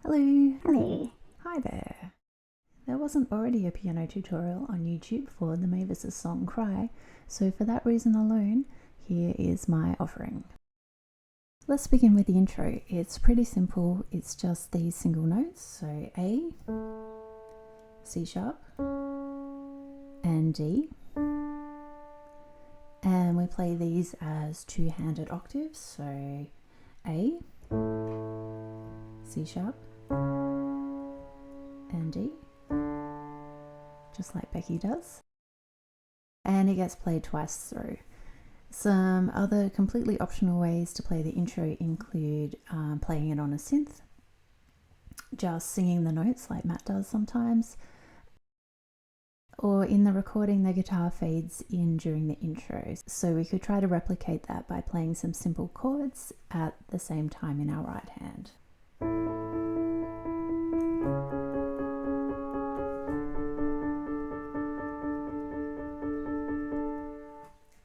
Hello! Hello. Hi there! There wasn't already a piano tutorial on YouTube for the Mavis' song Cry, so for that reason alone, here is my offering. Let's begin with the intro. It's pretty simple, it's just these single notes, so A, C sharp, and D. And we play these as two-handed octaves, so A, C sharp, and D, just like Becky does. And it gets played twice through. Some other completely optional ways to play the intro include playing it on a synth, just singing the notes like Matt does sometimes, or in the recording the guitar fades in during the intro. So we could try to replicate that by playing some simple chords at the same time in our right hand.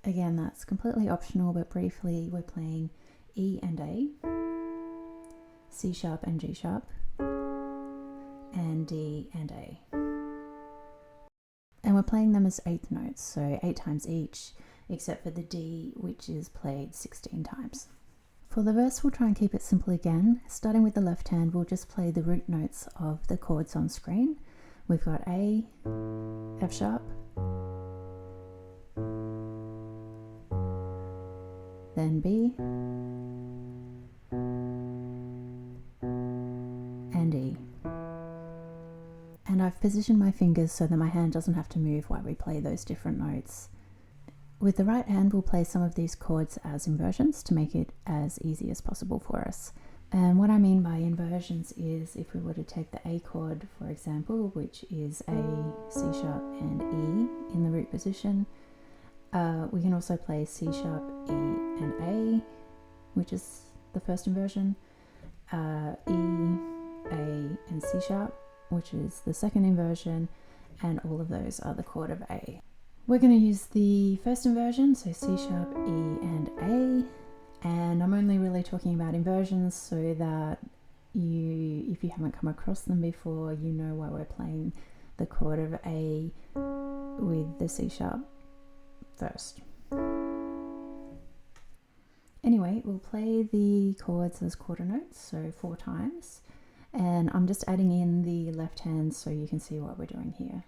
Again, that's completely optional, but briefly we're playing E and A, C sharp and G sharp, and D and A. And we're playing them as eighth notes, so 8 times each, except for the D, which is played 16 times. For the verse, we'll try and keep it simple again. Starting with the left hand, we'll just play the root notes of the chords on screen. We've got A, F sharp, then B, and E. And I've positioned my fingers so that my hand doesn't have to move while we play those different notes. With the right hand, we'll play some of these chords as inversions to make it as easy as possible for us. And what I mean by inversions is if we were to take the A chord, for example, which is A, C sharp, and E in the root position, we can also play C sharp, E, and A, which is the first inversion, E, A, and C sharp, which is the second inversion, and all of those are the chord of A. We're going to use the first inversion, so C sharp, E, and A, and I'm only really talking about inversions so that if you haven't come across them before, you know why we're playing the chord of A with the C sharp first. Anyway, we'll play the chords as quarter notes, so 4 times. And I'm just adding in the left hand so you can see what we're doing here.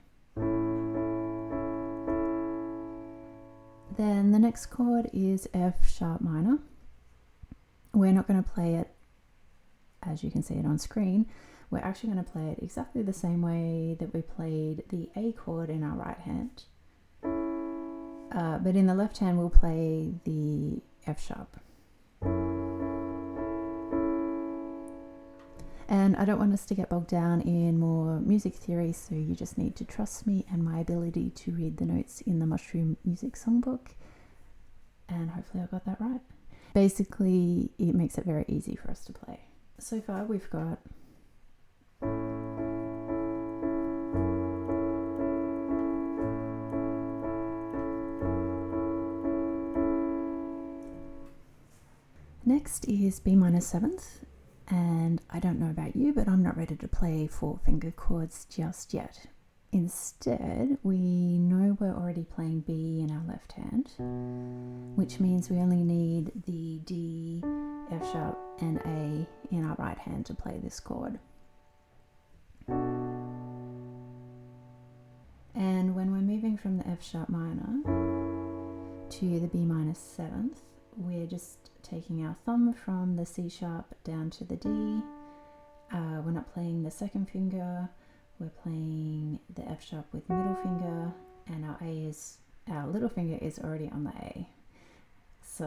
Then the next chord is F sharp minor. We're not going to play it as you can see it on screen. We're actually going to play it exactly the same way that we played the A chord in our right hand. But in the left hand we'll play the F sharp. And I don't want us to get bogged down in more music theory, so you just need to trust me and my ability to read the notes in the Mushroom Music Songbook. And hopefully I got that right. Basically, it makes it very easy for us to play. So far we've got next is B minor 7th. And I don't know about you, but I'm not ready to play 4-finger chords just yet. Instead, we know we're already playing B in our left hand, which means we only need the D, F sharp, and A in our right hand to play this chord. And when we're moving from the F sharp minor to the B minor 7th, we're just taking our thumb from the C sharp down to the D. We're not playing the second finger, we're playing the F sharp with middle finger, and our little finger is already on the A. So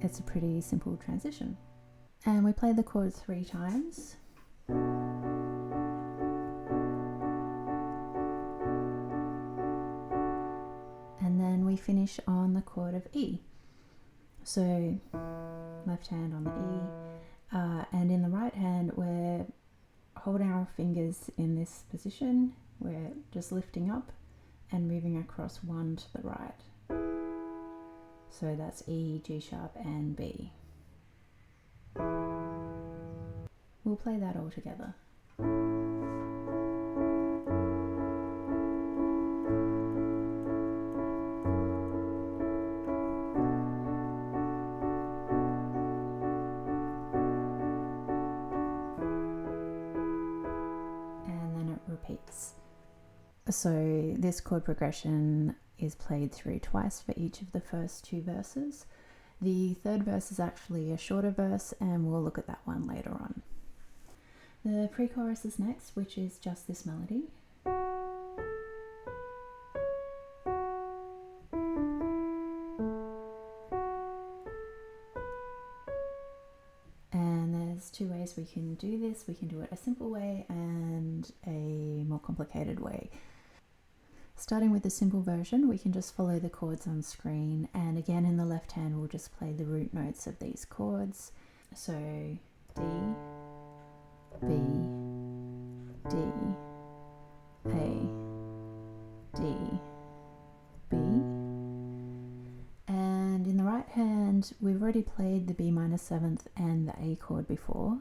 it's a pretty simple transition. And we play the chord 3 times. And then we finish on the chord of E. So left hand on the E, and in the right hand we're holding our fingers in this position. We're just lifting up and moving across 1 to the right. So that's E, G sharp, and B. We'll play that all together. And then it repeats. So this chord progression is played through twice for each of the first two verses. The third verse is actually a shorter verse, and we'll look at that one later on. The pre-chorus is next, which is just this melody. And there's two ways we can do this. We can do it a simple way and a more complicated way. Starting with the simple version, we can just follow the chords on screen, and again in the left hand we'll just play the root notes of these chords. So D, B, D, A, D, B. And in the right hand we've already played the B minor seventh and the A chord before,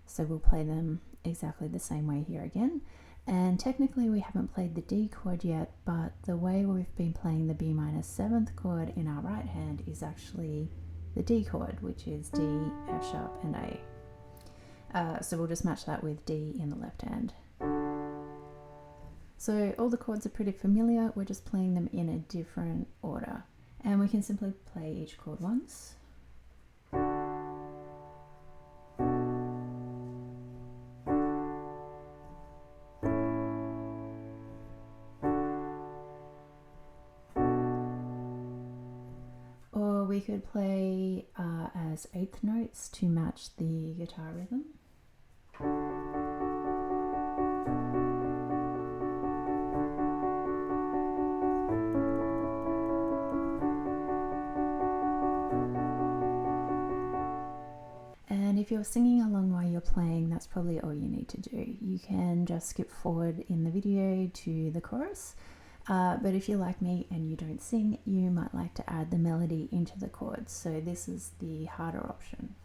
so we'll play them exactly the same way here again. And technically we haven't played the D chord yet, but the way we've been playing the B minor seventh chord in our right hand is actually the D chord, which is D, F sharp and A. So we'll just match that with D in the left hand. So all the chords are pretty familiar, we're just playing them in a different order. And we can simply play each chord once. Or we could play as eighth notes to match the guitar rhythm. And if you're singing along while you're playing, that's probably all you need to do. You can just skip forward in the video to the chorus. But if you're like me and you don't sing, you might like to add the melody into the chords. So this is the harder option.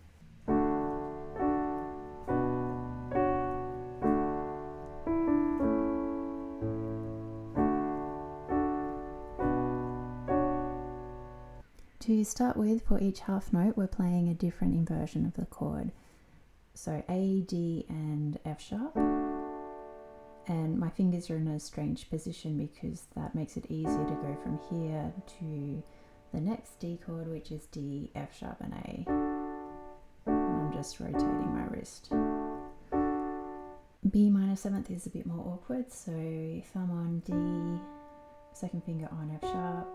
To start with, for each half note, we're playing a different inversion of the chord. So A, D, and F sharp. And my fingers are in a strange position because that makes it easier to go from here to the next D chord, which is D, F sharp, and A. And I'm just rotating my wrist. B minor seventh is a bit more awkward, so thumb on D, second finger on F sharp,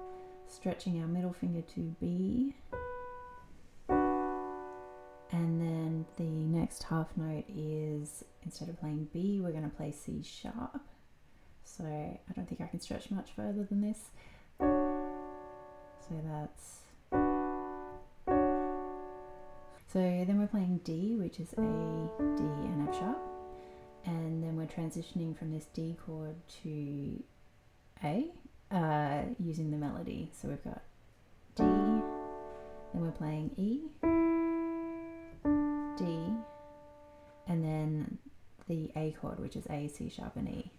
stretching our middle finger to B, and then the next half note is, instead of playing B, we're going to play C sharp. So I don't think I can stretch much further than this. So that's... So then we're playing D, which is A, D, and F sharp. And then we're transitioning from this D chord to A, using the melody. So we've got D, then we're playing E, D, and then the A chord, which is A, C sharp, and E.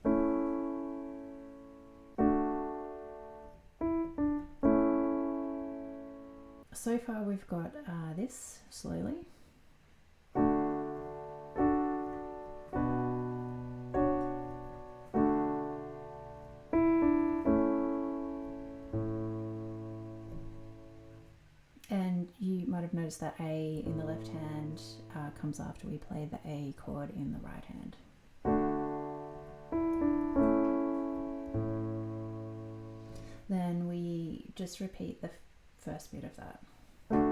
So far we've got this slowly. And you might have noticed that A in the left hand comes after we play the A chord in the right hand. Then we just repeat the first bit of that. And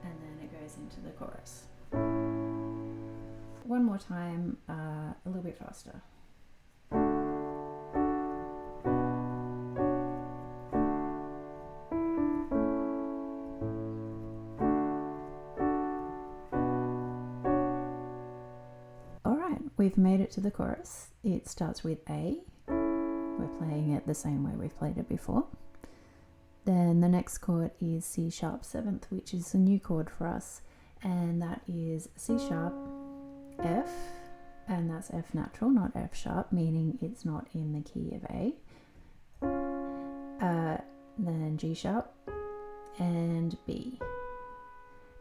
then it goes into the chorus. One more time, a little bit faster. We've made it to the chorus. It starts with A. We're playing it the same way we've played it before. Then the next chord is C sharp 7th, which is a new chord for us, and that is C sharp, F, and that's F natural, not F sharp, meaning it's not in the key of A. Then G sharp and B,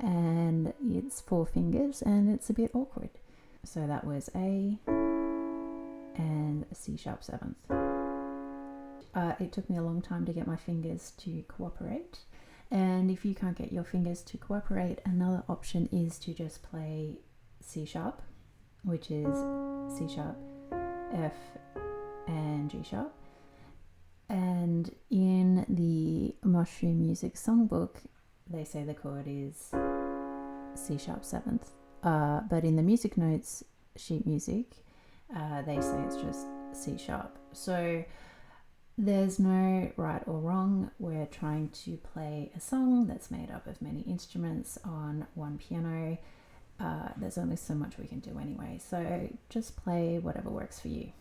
and it's 4 fingers and it's a bit awkward. So that was A and C sharp 7th. It took me a long time to get my fingers to cooperate, and if you can't get your fingers to cooperate, another option is to just play C sharp, which is C sharp, F and G sharp. And in the Mushroom Music Songbook, they say the chord is C sharp 7th, but in the music notes sheet music, they say it's just C sharp. So there's no right or wrong. We're trying to play a song that's made up of many instruments on one piano. There's only so much we can do anyway, so just play whatever works for you.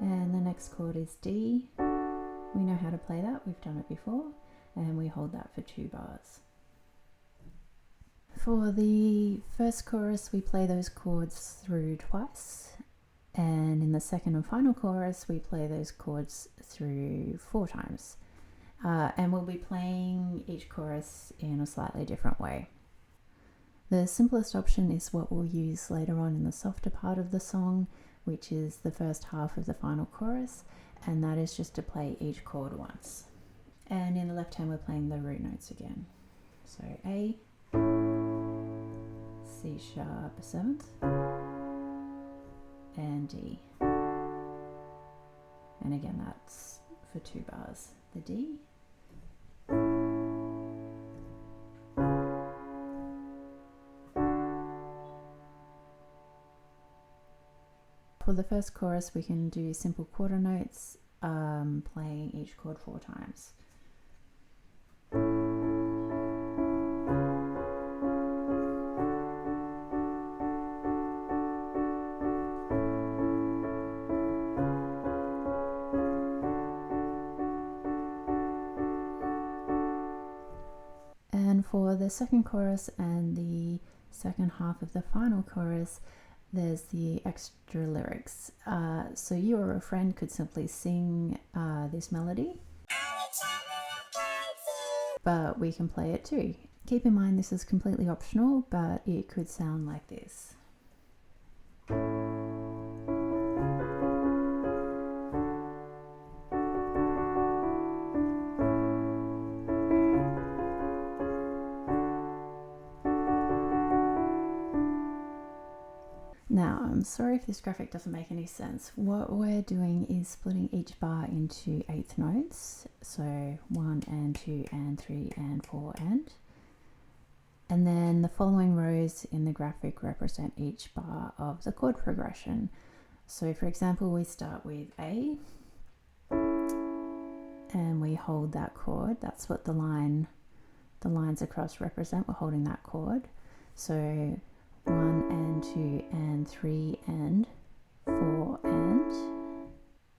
And the next chord is D. We know how to play that, we've done it before, and we hold that for 2 bars. For the first chorus, we play those chords through twice, and in the second and final chorus, we play those chords through 4 times. And we'll be playing each chorus in a slightly different way. The simplest option is what we'll use later on in the softer part of the song, which is the first half of the final chorus, and that is just to play each chord once. And in the left hand, we're playing the root notes again. So A, C sharp 7th, and D. And again, that's for 2 bars. The D, for the first chorus, we can do simple quarter notes, playing each chord 4 times. And for the second chorus and the second half of the final chorus, there's the extra lyrics. So you or a friend could simply sing this melody, but we can play it too. Keep in mind this is completely optional, but it could sound like this. Now, I'm sorry if this graphic doesn't make any sense. What we're doing is splitting each bar into 8th notes. So 1 and 2 and 3 and 4 and then the following rows in the graphic represent each bar of the chord progression. So for example, we start with A and we hold that chord. That's what the lines across represent. We're holding that chord. So 1 and 2 and 3 and 4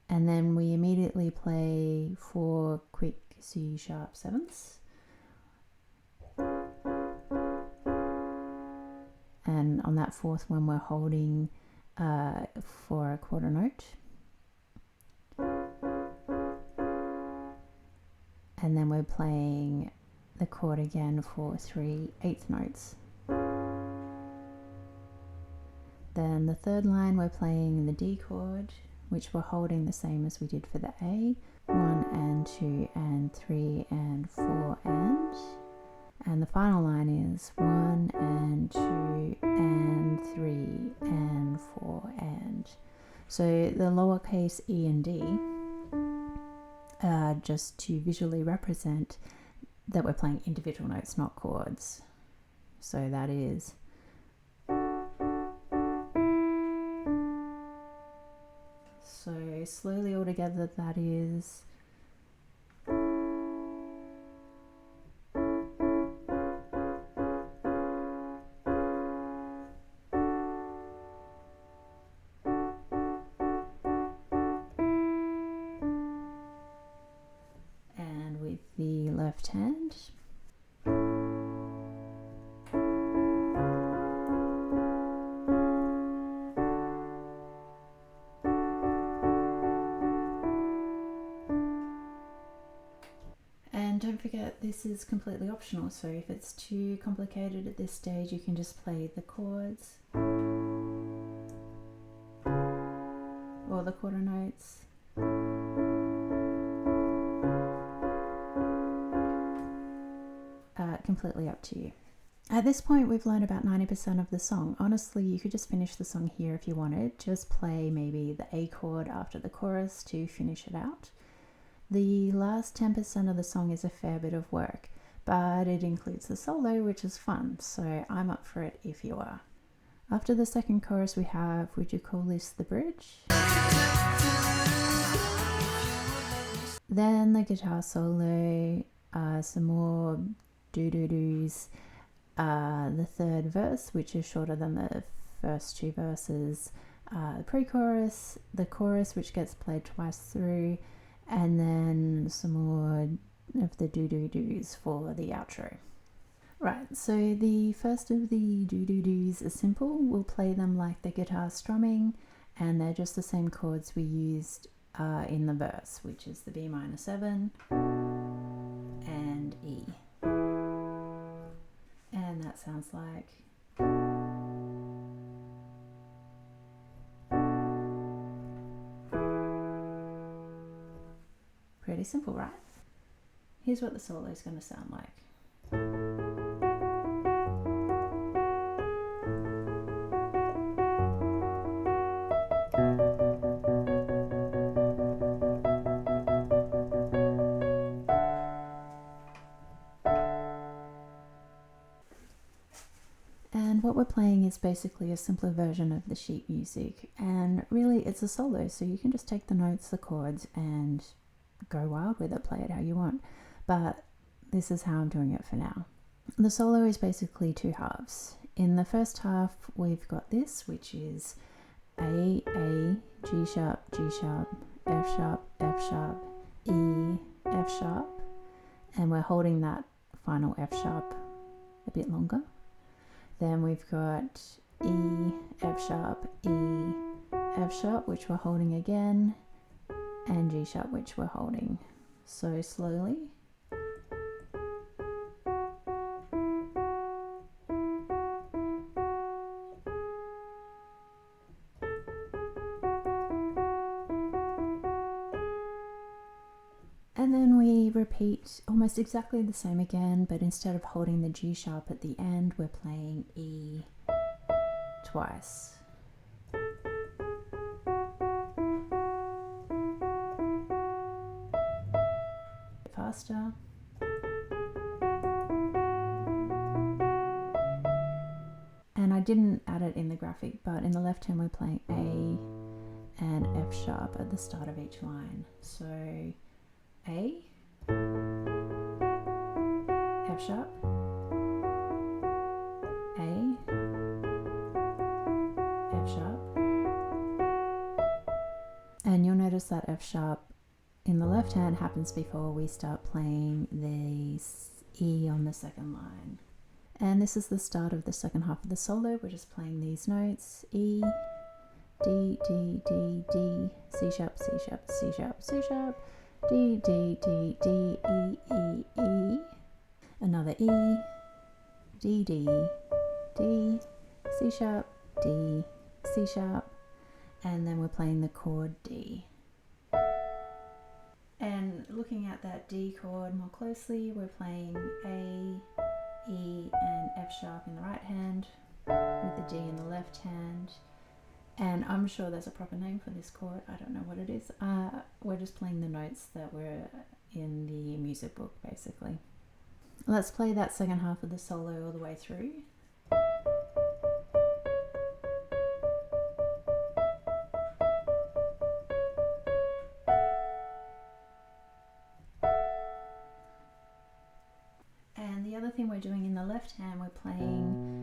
and then we immediately play 4 quick C sharp 7ths, and on that 4th one we're holding for a quarter note, and then we're playing the chord again for 3 8th notes. Then the third line we're playing the D chord, which we're holding the same as we did for the A, 1 and 2 and 3 and 4 and the final line is 1 and 2 and 3 and 4 and. So the lowercase e and d just to visually represent that we're playing individual notes, not chords. So that is so slowly all together, that is left hand. And don't forget, this is completely optional, so if it's too complicated at this stage, you can just play the chords or the quarter notes. Completely up to you. At this point, we've learned about 90% of the song. Honestly, you could just finish the song here if you wanted. Just play maybe the A chord after the chorus to finish it out. The last 10% of the song is a fair bit of work, but it includes the solo, which is fun, so I'm up for it if you are. After the second chorus, we have Would You Call This the Bridge? Then the guitar solo, some more doo-doo-doos, the third verse, which is shorter than the first two verses, the pre-chorus, the chorus, which gets played twice through, and then some more of the doo-doo-doos for the outro. Right, so the first of the doo-doo-doos is simple. We'll play them like the guitar strumming, and they're just the same chords we used in the verse, which is the B minor 7 and E. And that sounds like... Pretty simple, right? Here's what the solo is going to sound like. And what we're playing is basically a simpler version of the sheet music, and really it's a solo, so you can just take the notes, the chords, and go wild with it, play it how you want. But this is how I'm doing it for now. The solo is basically two halves. In the first half, we've got this, which is A, G sharp, F sharp, F sharp, E, F sharp, and we're holding that final F sharp a bit longer. Then we've got E, F sharp, E, F sharp, which we're holding again, and G sharp, which we're holding. So slowly. And then we repeat almost exactly the same again, but instead of holding the G sharp at the end, we're playing E twice. Faster. And I didn't add it in the graphic, but in the left hand we're playing A and F sharp at the start of each line. So A, F sharp, A, F sharp, and you'll notice that F sharp in the left hand happens before we start playing the E on the second line. And this is the start of the second half of the solo. We're just playing these notes: E, D, D, D, D, C sharp, C sharp, C sharp, C sharp, D, D, D, D, E, E, E, another E, D, D, D, C sharp, D, C sharp, and then we're playing the chord D. And looking at that D chord more closely, we're playing A, E, and F sharp in the right hand, with the D in the left hand. And I'm sure there's a proper name for this chord. I don't know what it is. We're just playing the notes that were in the music book, basically. Let's play that second half of the solo all the way through. And the other thing we're doing in the left hand, we're playing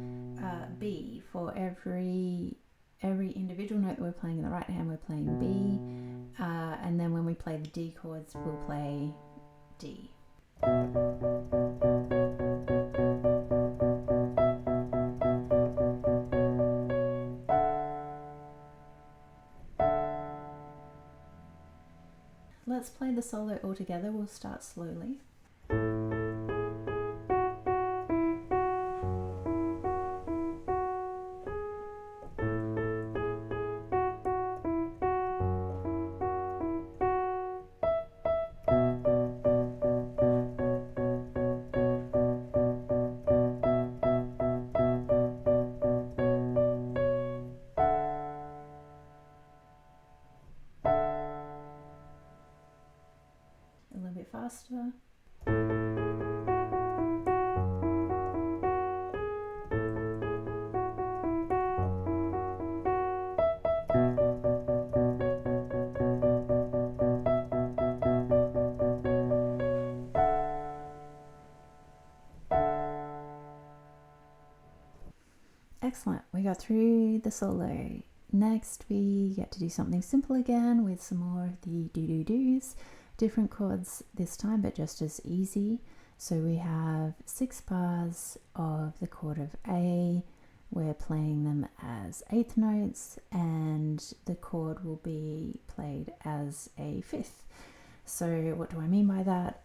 B for every individual note that we're playing. In the right hand, we're playing B, and then when we play the D chords, we'll play D. Let's play the solo all together. We'll start slowly. A little bit faster. Excellent, we got through the solo. Next we get to do something simple again with some more of the do-do-dos. Different chords this time, but just as easy. So we have 6 bars of the chord of A. We're playing them as eighth notes, and the chord will be played as a fifth. So what do I mean by that?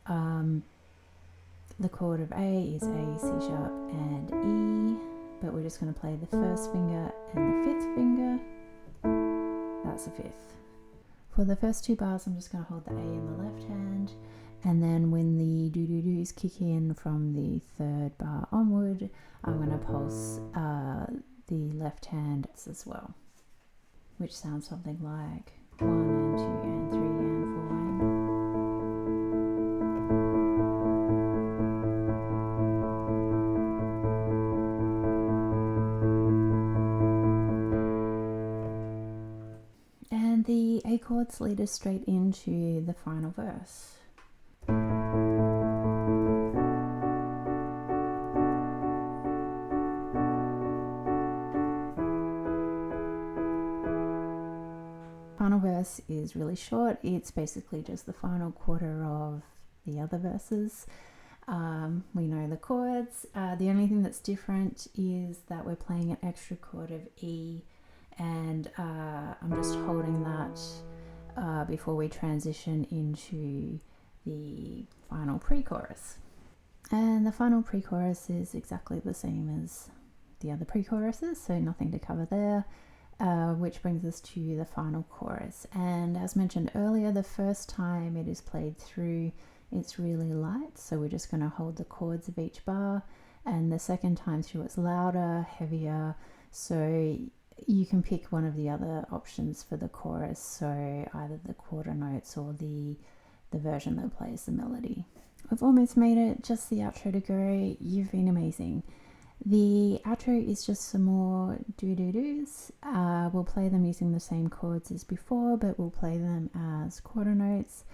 The chord of A is A, C sharp, and E, but we're just going to play the first finger and the fifth finger. That's a fifth. For the first 2 bars, I'm just going to hold the A in the left hand, and then when the do-do-dos kick in from the 3rd bar onward, I'm going to pulse the left hand as well, which sounds something like 1 and 2 and 3 and 4 and. And the A chords lead us straight into the final verse. Final verse is really short. It's basically just the final quarter of the other verses. We know the chords. The only thing that's different is that we're playing an extra chord of E, and I'm just holding that before we transition into the final pre-chorus. And the final pre-chorus is exactly the same as the other pre-choruses, so nothing to cover there, which brings us to the final chorus. And as mentioned earlier, the first time it is played through, it's really light, so we're just going to hold the chords of each bar, and the second time through it's louder, heavier, so you can pick one of the other options for the chorus, so either the quarter notes or the version that plays the melody. We've almost made it, just the outro to go. You've been amazing. The outro is just some more do-do-dos. We'll play them using the same chords as before, but we'll play them as quarter notes,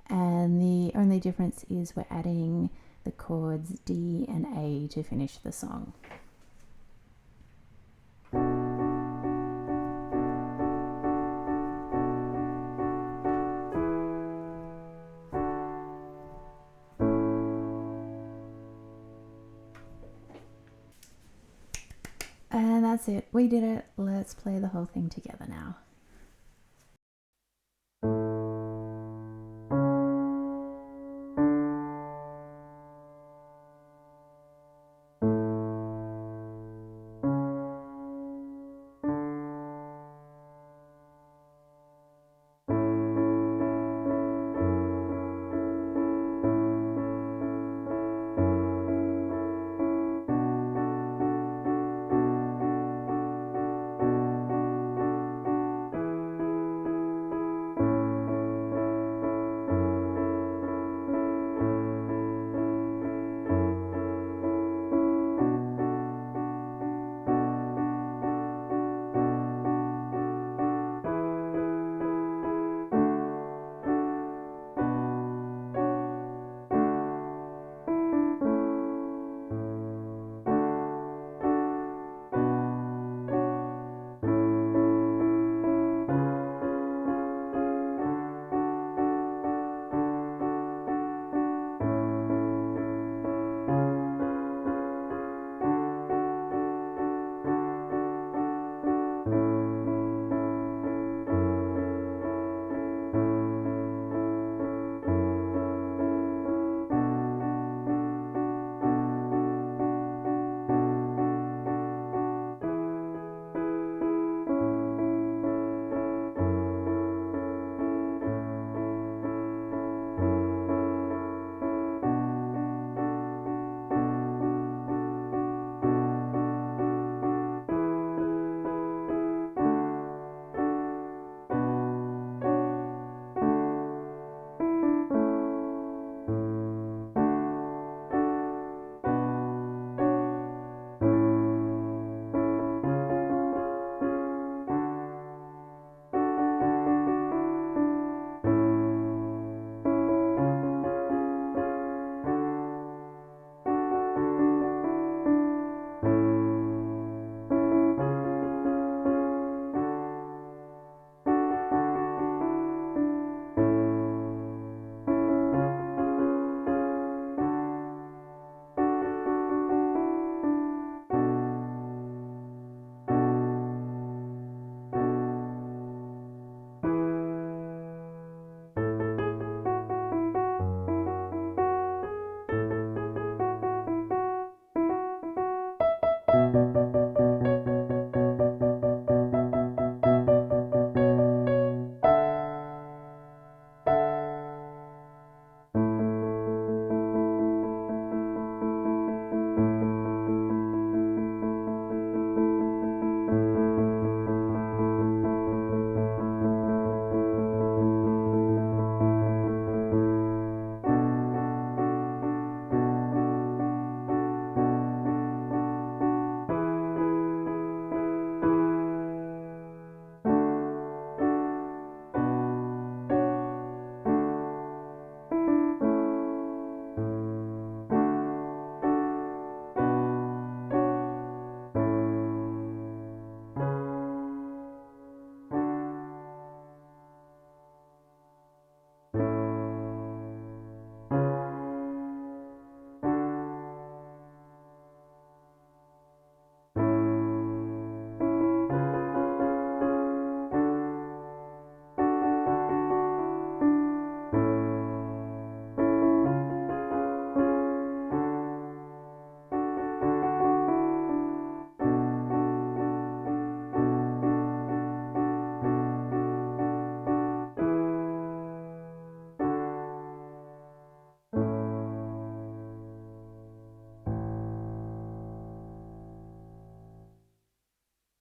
and the only difference is we're adding the chords D and A to finish the song. And that's it, we did it. Let's play the whole thing together now.